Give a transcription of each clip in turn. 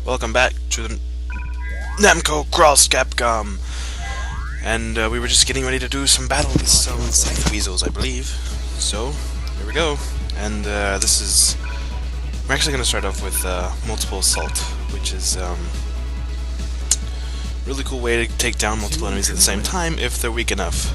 Welcome back to the Namco Cross Capcom. And we were just getting ready to do some battle with some Scythe Weasels, I believe. So, here we go. And we're actually going to start off with Multiple Assault, which is really cool way to take down multiple enemies at the same time if they're weak enough.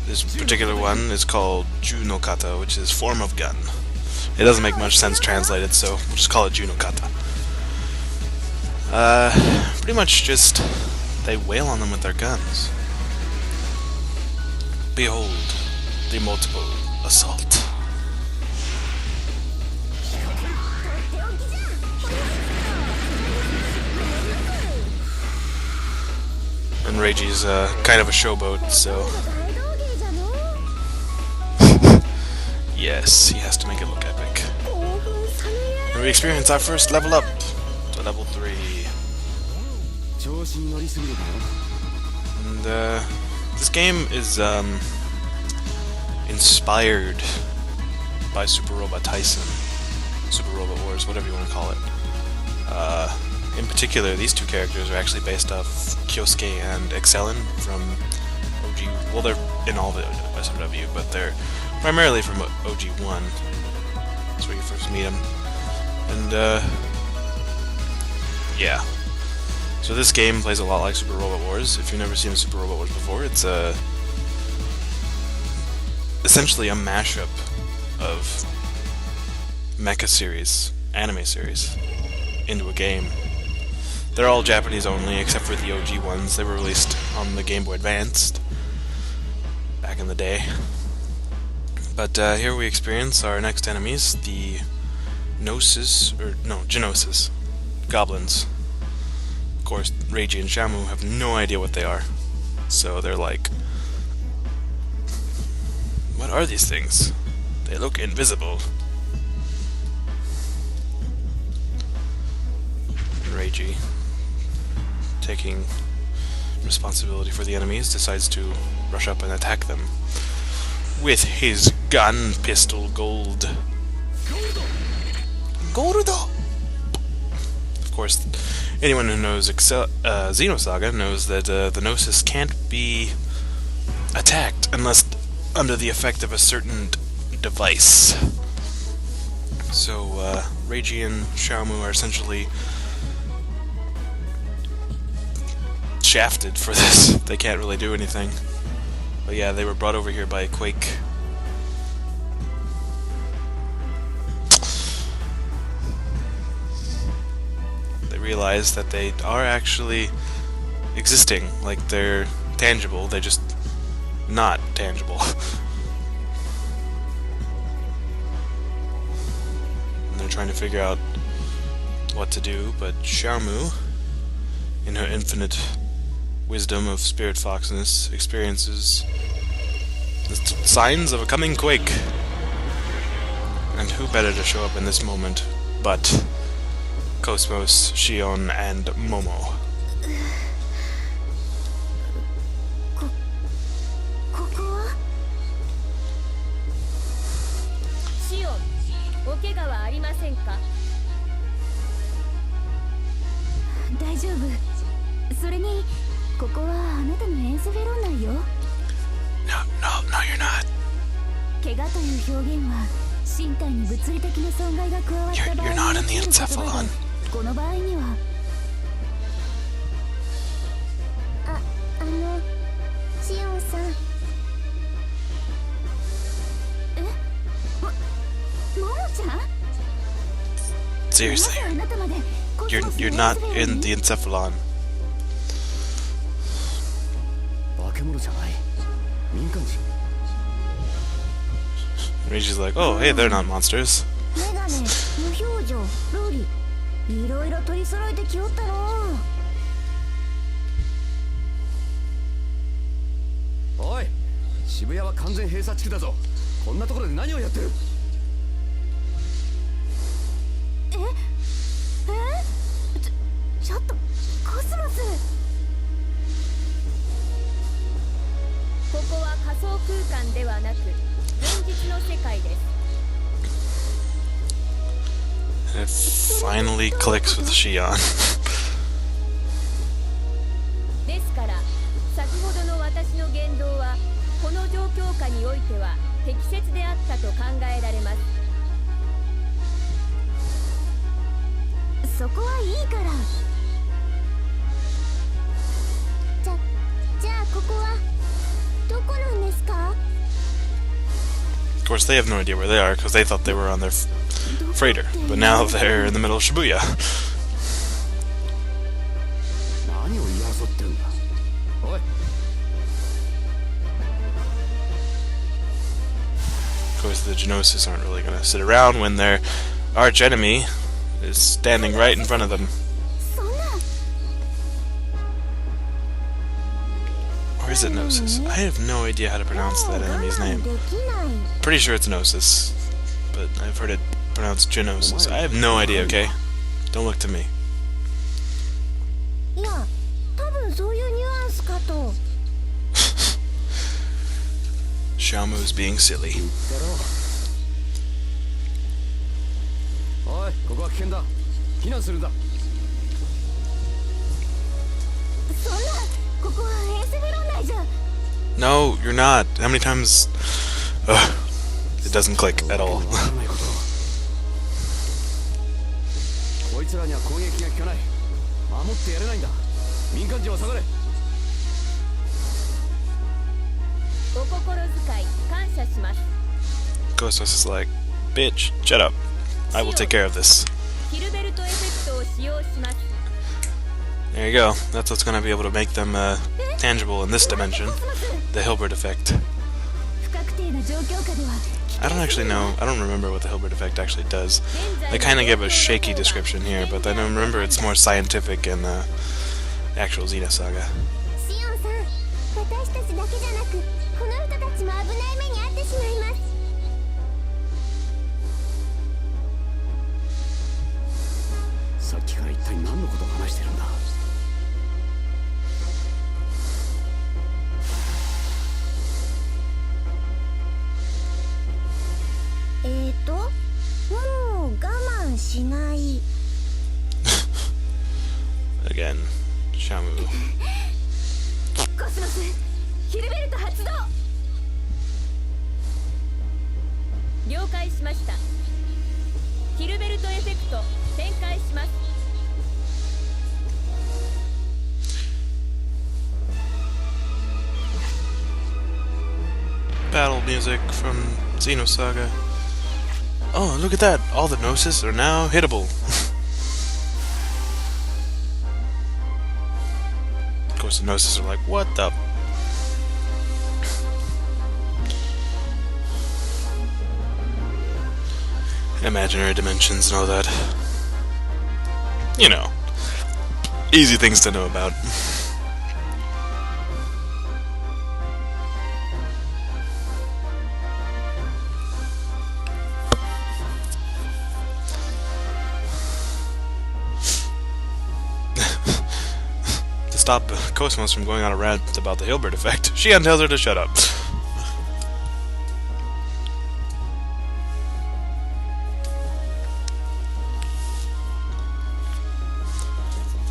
This particular one is called Ju no Kata, which is form of gun. It doesn't make much sense translated, so we'll just call it Ju no Kata. Pretty much just they wail on them with their guns. Behold the multiple assault. And Reiji's kind of a showboat, so yes, he has to make it look epic. And we experience our first level up to level 3. And this game is inspired by Super Robot Tyson, Super Robot Wars, whatever you want to call it. In particular, these two characters are actually based off Kyosuke and Excellin from OG. Well, they're in all the SOW, but they're primarily from OG1. That's where you first meet them. And yeah. So this game plays a lot like Super Robot Wars. If you've never seen Super Robot Wars before, it's essentially a mashup of mecha series, anime series, into a game. They're all Japanese only, except for the OG ones. They were released on the Game Boy Advanced back in the day. But here we experience our next enemies, the Gnosis, Gnosis, goblins. Of course, Reiji and Shamu have no idea what they are. So they're like, what are these things? They look invisible. Reiji, taking responsibility for the enemies, decides to rush up and attack them with his gun pistol gold. Goldo! Of course, anyone who knows Xenosaga knows that the Gnosis can't be attacked unless under the effect of a certain device. So, Reiji and Xiaomu are essentially shafted for this. They can't really do anything. But yeah, they were brought over here by a quake. They realize that they are actually existing. Like, they're tangible, they're just not tangible. And they're trying to figure out what to do, but Xiaomu, in her infinite wisdom of spirit foxness, experiences the signs of a coming quake. And who better to show up in this moment but Kos-mos, Shion, and Momo. No, you're not. You're not in the encephalon. Seriously, you're not in the encephalon. Reiji's like, oh, hey, they're not monsters. it finally clicks with Shion. ですから先ほどの私の言動はこの状況下においては適切であったと考えられます。そこはいいから。じゃあここはどこなんですか? Of course, they have no idea where they are because they thought they were on their freighter, but now they're in the middle of Shibuya. Of course, the Gnosis aren't really going to sit around when their arch enemy is standing right in front of them. Or is it Gnosis? I have no idea how to pronounce that enemy's name. Pretty sure it's Gnosis, but I've heard it pronounced Gnosis. I have no idea, okay? Don't look to me. Shamu's being silly. No, you're not. How many times... Ugh, it doesn't click at all. Kos-mos is like, bitch, shut up. I will take care of this. There you go. That's what's going to be able to make them tangible in this dimension. The Hilbert effect. I don't actually know. I don't remember what the Hilbert effect actually does. They kind of give a shaky description here, but I remember it's more scientific in the actual Xena saga. Again, Shamu. Kos-mos, Hilbert 発動。了解しました。ヒルベルトエフェクト展開します。Battle music from Xenosaga. Oh, look at that! All the Gnosis are now hittable. Of course, the Gnosis are like, what the... Imaginary dimensions and all that. You know. Easy things to know about. Stop Kos-mos from going on a rant about the Hilbert effect, Shion tells her to shut up.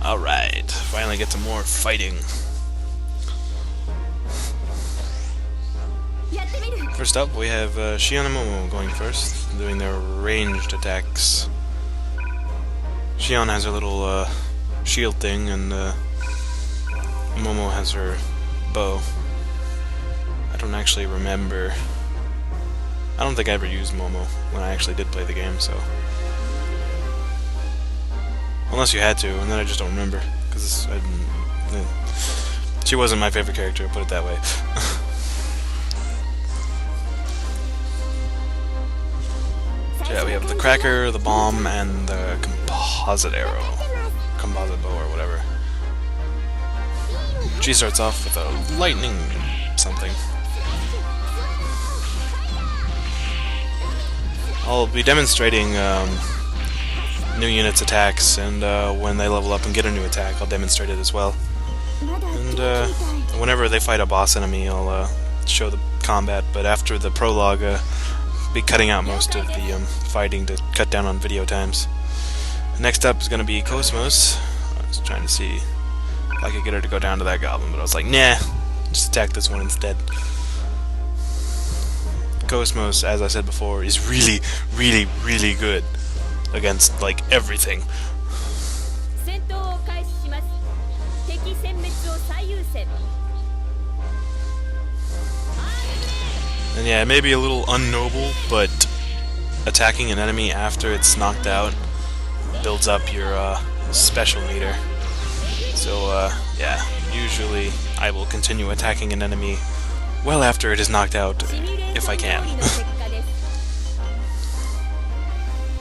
Alright, finally get some more fighting. First up, we have Shion and Momo going first, doing their ranged attacks. Shion has her little shield thing, and Momo has her bow. I don't actually remember. I don't think I ever used Momo when I actually did play the game, so... Unless you had to, and then I just don't remember, because she wasn't my favorite character, put it that way. So yeah, we have the cracker, the bomb, and the composite arrow. Composite bow, or whatever. She starts off with a lightning something. I'll be demonstrating new units' attacks, and when they level up and get a new attack, I'll demonstrate it as well. And whenever they fight a boss enemy, I'll show the combat, but after the prologue, be cutting out most of the fighting to cut down on video times. Next up is going to be Kos-mos. I was trying to see if I could get her to go down to that goblin, but I was like, nah, just attack this one instead. Kos-mos, as I said before, is really, really, really good against, like, everything. And yeah, it may be a little unnoble, but attacking an enemy after it's knocked out builds up your special meter. So yeah, usually I will continue attacking an enemy well after it is knocked out, if I can.